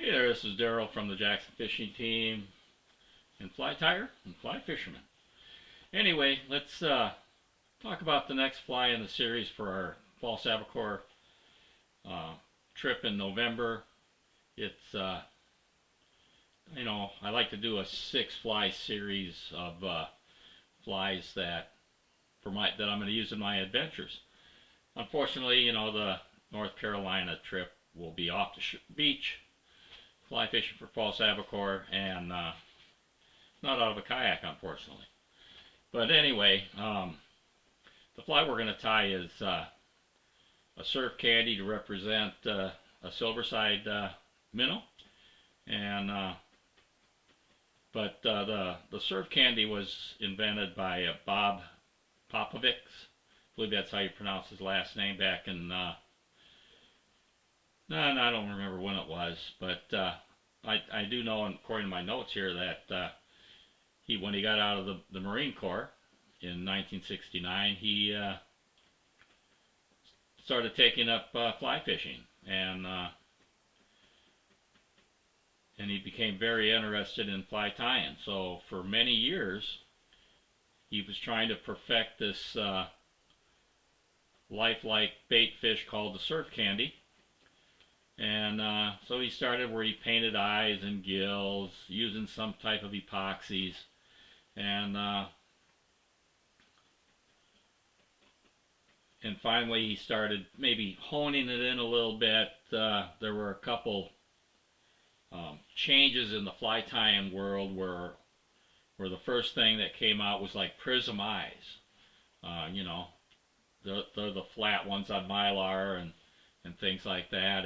Hey there, this is Daryl from the Jackson Fishing Team and Fly Tire and Fly Fisherman. Anyway, let's talk about the next fly in the series for our fall Savicore trip in November. It's I like to do a 6 fly series of flies that I'm going to use in my adventures. Unfortunately, the North Carolina trip will be off the beach, fly fishing for fall Savicore, and not out of a kayak, unfortunately. But anyway, the fly we're going to tie is a surf candy to represent a Silverside minnow, and but the surf candy was invented by Bob Popovics. I believe that's how you pronounce his last name. Back in no, I don't remember when it was, but I do know, according to my notes here, that when he got out of the Marine Corps in 1969, he started taking up fly fishing, and he became very interested in fly tying. So for many years, he was trying to perfect this lifelike bait fish called the surf candy. And so he started where he painted eyes and gills using some type of epoxies, and finally he started maybe honing it in a little bit. There were a couple changes in the fly tying world where the first thing that came out was like prism eyes. They're the flat ones on Mylar and things like that,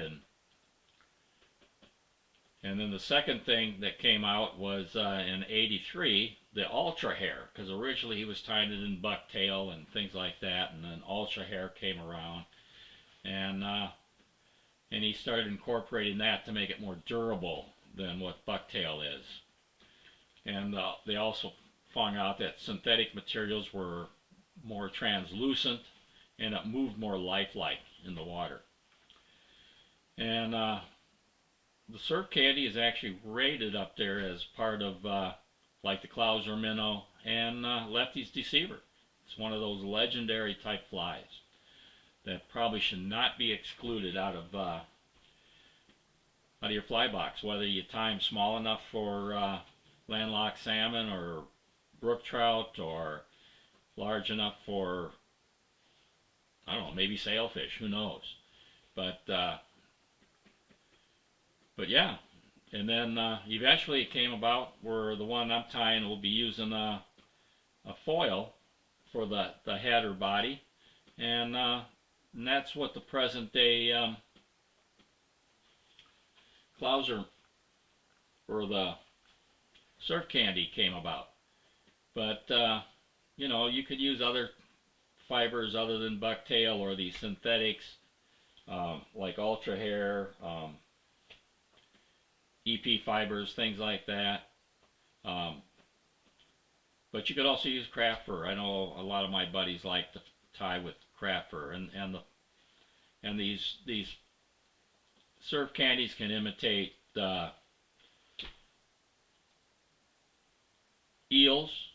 and then the second thing that came out was in '83, the ultra hair, because originally he was tying it in bucktail and things like that, and then ultra hair came around, and he started incorporating that to make it more durable than what bucktail is. And they also found out that synthetic materials were more translucent and it moved more lifelike in the water. And the surf candy is actually rated up there as part of like the Clouser minnow and Lefty's Deceiver. It's one of those legendary type flies that probably should not be excluded out of your fly box, whether you tie them small enough for landlocked salmon or brook trout, or large enough for, I don't know, maybe sailfish, who knows. But yeah, and then eventually it came about where the one I'm tying will be using a foil for the head or body, and that's what the present day Clouser or the surf candy came about. But you could use other fibers other than bucktail or these synthetics like ultra hair, EP fibers, things like that. But you could also use craft fur. I know a lot of my buddies like to tie with craft fur, and these surf candies can imitate eels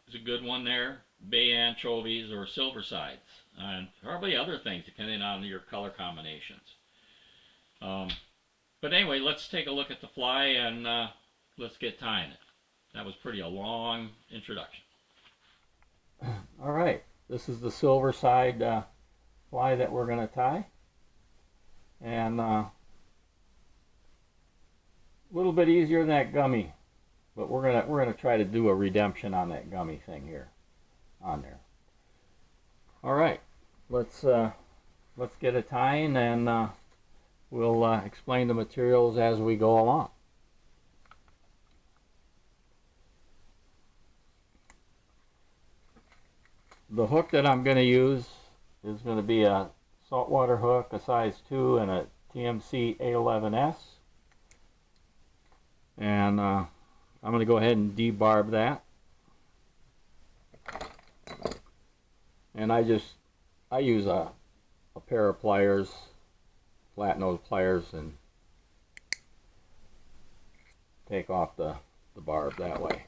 is a good one there, bay anchovies, or silversides, and probably other things depending on your color combinations. But anyway, let's take a look at the fly and let's get tying it. That was a long introduction. All right, this is the Silverside fly that we're going to tie, and a little bit easier than that gummy, but we're gonna try to do a redemption on that gummy thing here on there. All right, let's get it tying, and we'll explain the materials as we go along. The hook that I'm going to use is going to be a saltwater hook, a size 2, and a TMC A11S. And I'm going to go ahead and debarb that. And I use a pair of pliers, flat nose pliers, and take off the barb that way.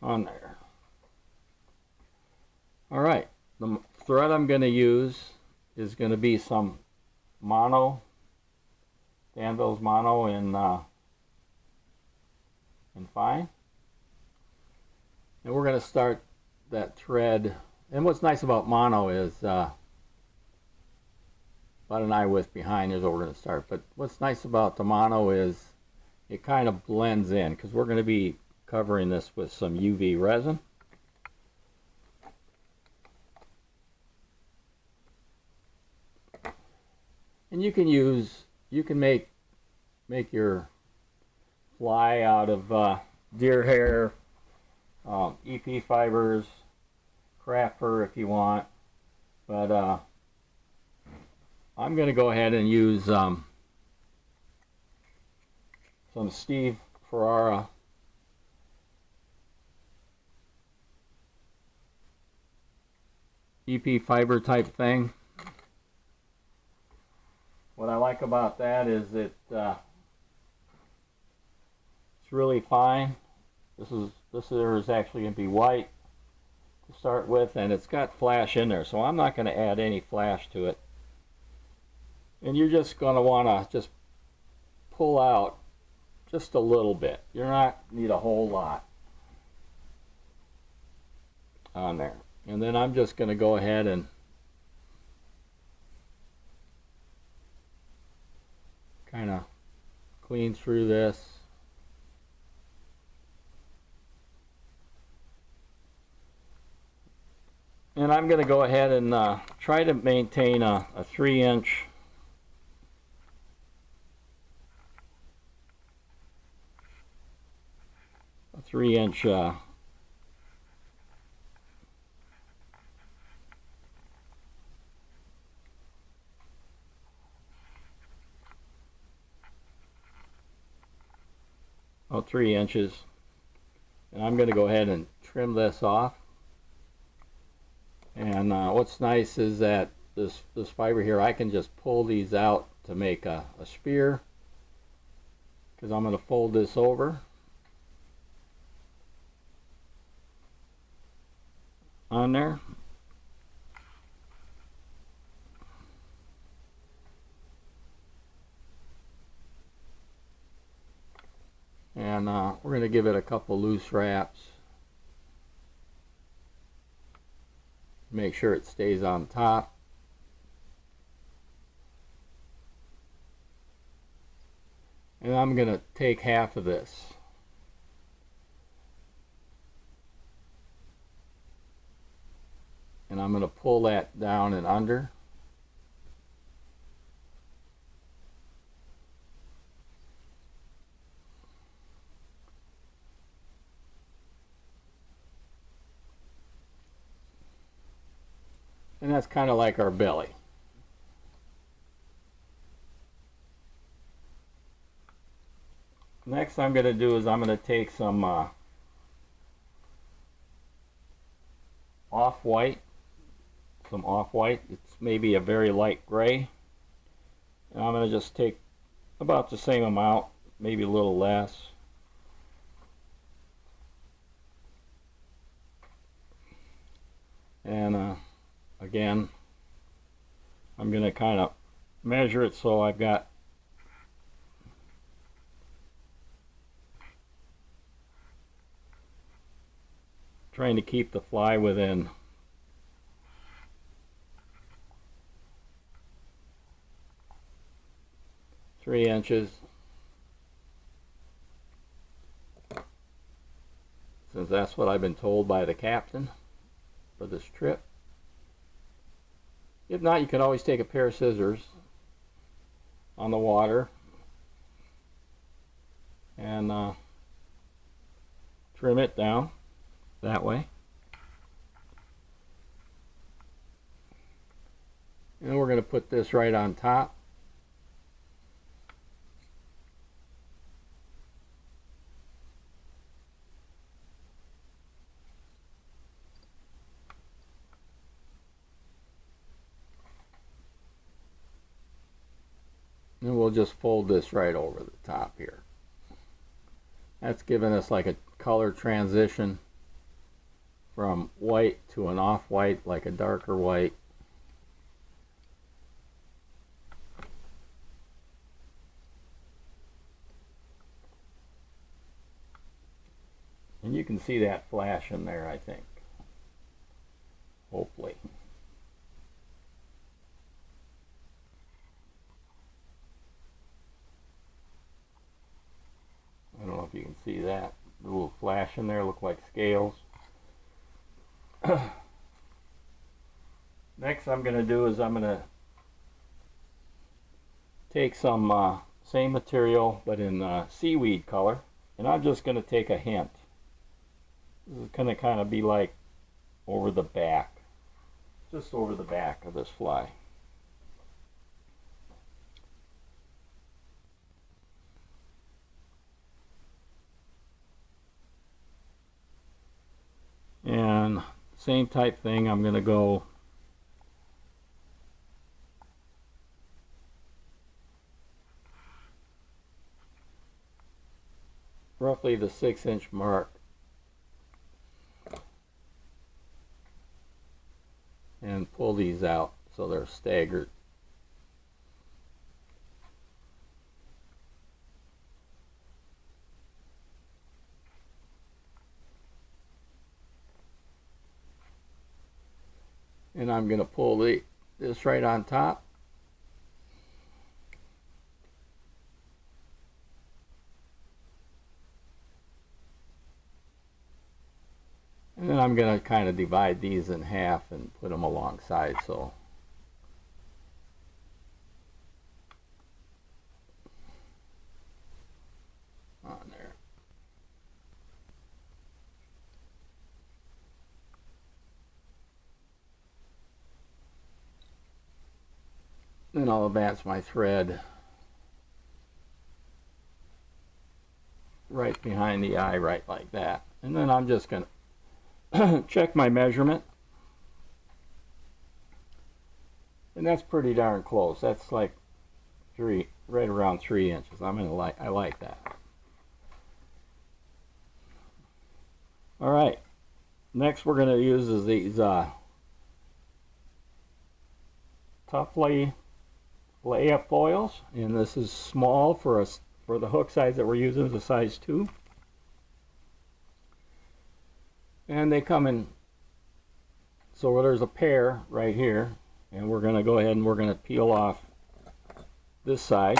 On there. Alright, the thread I'm going to use is going to be some mono, Danville's mono in fine. And we're going to start that thread. And what's nice about mono is about an eye width behind is where we're going to start. But what's nice about the mono is it kind of blends in, because we're going to be covering this with some UV resin. And you can make your fly out of deer hair, EP fibers, craft fur if you want. But I'm going to go ahead and use some Steve Farrar EP fiber type thing. What I like about that is it's really fine. This here is actually going to be white to start with, and it's got flash in there, so I'm not going to add any flash to it. And you're just going to want to just pull out just a little bit. You're not need a whole lot on there. And then I'm just going to go ahead and kind of clean through this. And I'm going to go ahead and try to maintain a 3-inch about 3 inches, and I'm going to go ahead and trim this off. And what's nice is that this fiber here, I can just pull these out to make a spear, because I'm going to fold this over on there. And we're going to give it a couple loose wraps. Make sure it stays on top. And I'm going to take half of this. And I'm going to pull that down and under. And that's kind of like our belly. Next I'm going to do is I'm going to take some off-white. It's maybe a very light gray. And I'm going to just take about the same amount, maybe a little less. And again, I'm going to kind of measure it so I've got trying to keep the fly within 3 inches, since that's what I've been told by the captain for this trip. If not, you can always take a pair of scissors on the water and trim it down that way. And we're going to put this right on top. we'll just fold this right over the top here. That's giving us like a color transition from white to an off-white, like a darker white. And you can see that flash in there, I think. Hopefully. I don't know if you can see that. The little flash in there look like scales. Next I'm going to do is I'm going to take some same material but in seaweed color, and I'm just going to take a hint. This is going to kind of be like over the back, just over the back of this fly. And same type thing, I'm going to go roughly the 6-inch mark and pull these out so they're staggered. And I'm going to pull this right on top. And then I'm going to kind of divide these in half and put them alongside, so on there. Then I'll advance my thread right behind the eye, right like that. And then I'm just going to check my measurement, and that's pretty darn close. That's like right around 3 inches. I like that. All right, next we're going to use is these Tuffleye layup foils, and this is small for us for the hook size that we're using, is a size 2. And they come in, so there's a pair right here, and we're going to go ahead and we're going to peel off this side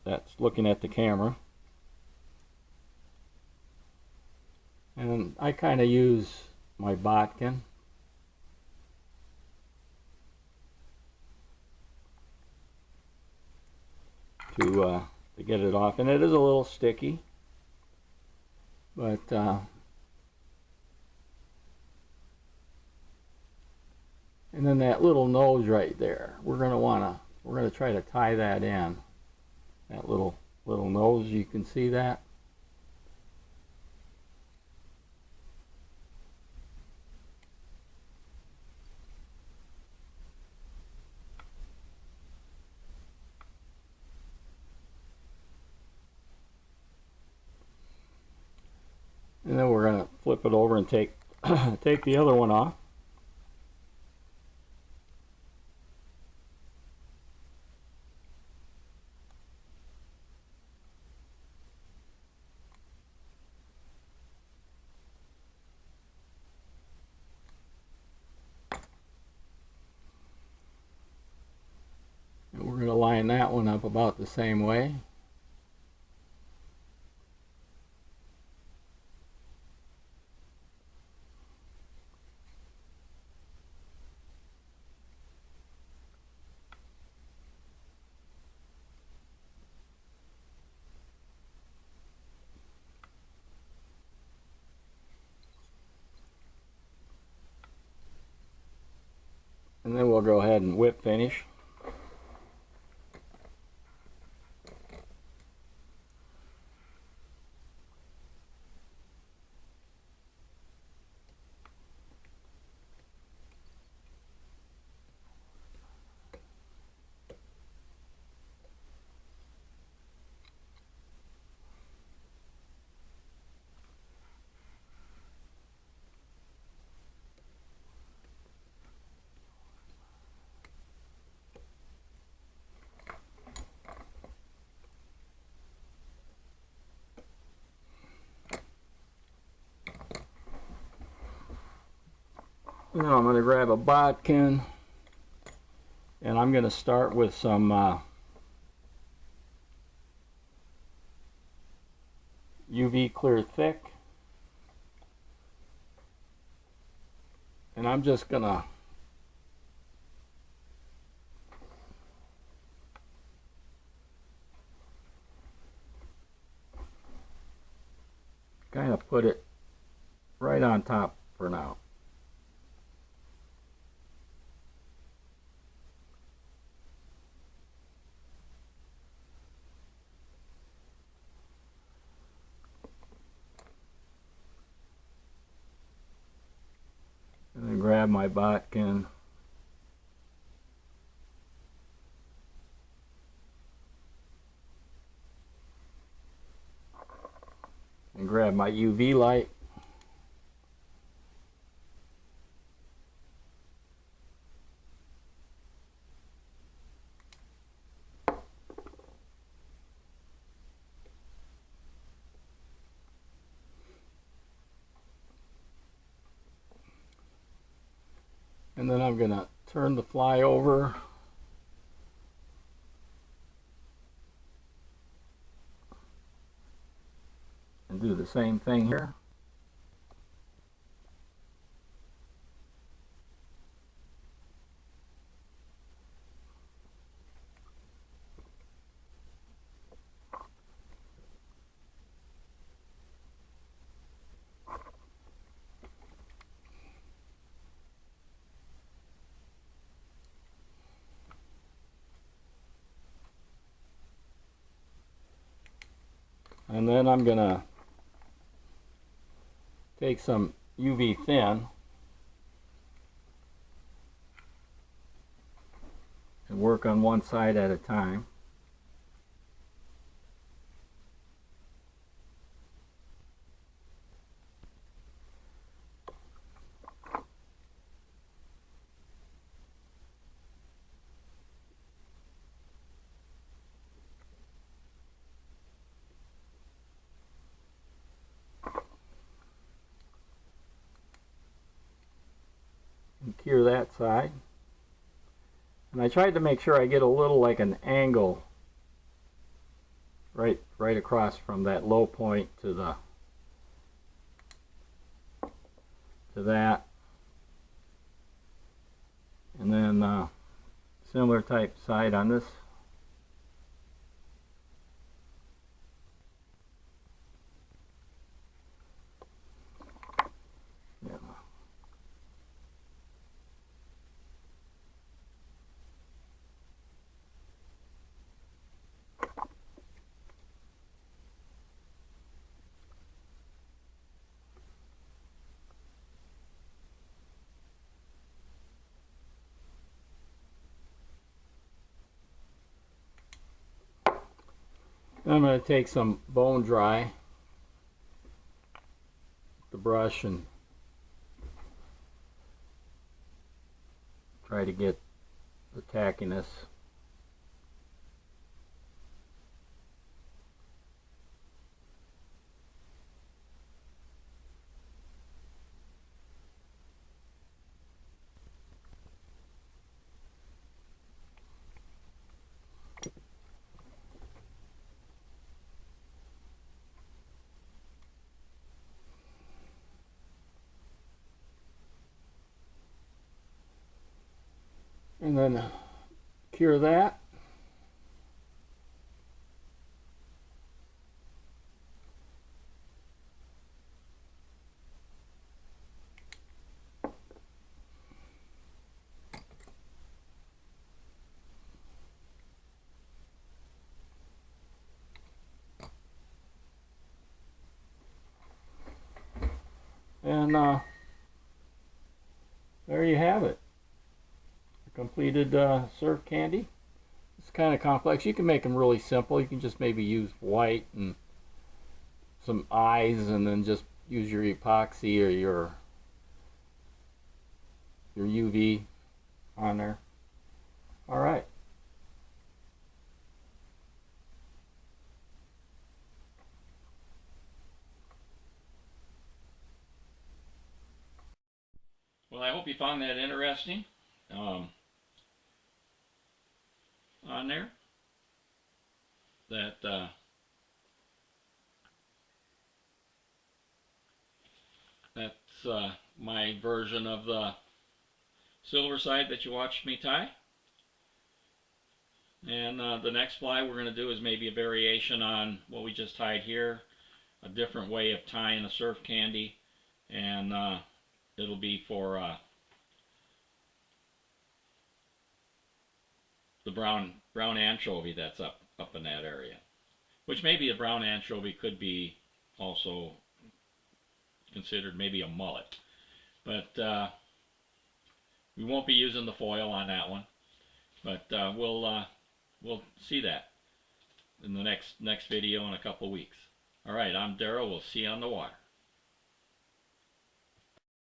that's looking at the camera. And I kind of use my bodkin to get it off, and it is a little sticky, but and then that little nose right there, we're going to try to tie that in. That little nose, you can see that. And then we're going to flip it over and take take the other one off. And we're going to line that one up about the same way. And then we'll go ahead and whip finish. Now I'm going to grab a bodkin, and I'm going to start with some UV clear thick, and I'm just going to kind of put it right on top for now. And then grab my bodkin and grab my UV light. And then I'm going to turn the fly over and do the same thing here. And then I'm going to take some UV thin and work on one side at a time. And cure that side. And I tried to make sure I get a little like an angle right across from that low point to that. And then similar type side on this. Yeah. I'm going to take some bone dry, the brush, and try to get the tackiness. And then cure that. And there you have it. Completed surf candy. It's kind of complex. You can make them really simple. You can just maybe use white and some eyes, and then just use your epoxy or your UV on there. All right. Well, I hope you found that interesting on there. That's my version of the Silverside that you watched me tie. And the next fly we're going to do is maybe a variation on what we just tied here, a different way of tying a surf candy, and it'll be for the brown anchovy that's up in that area. Which maybe a brown anchovy could be also considered maybe a mullet. But we won't be using the foil on that one. But we'll see that in the next video in a couple weeks. All right, I'm Daryl. We'll see you on the water.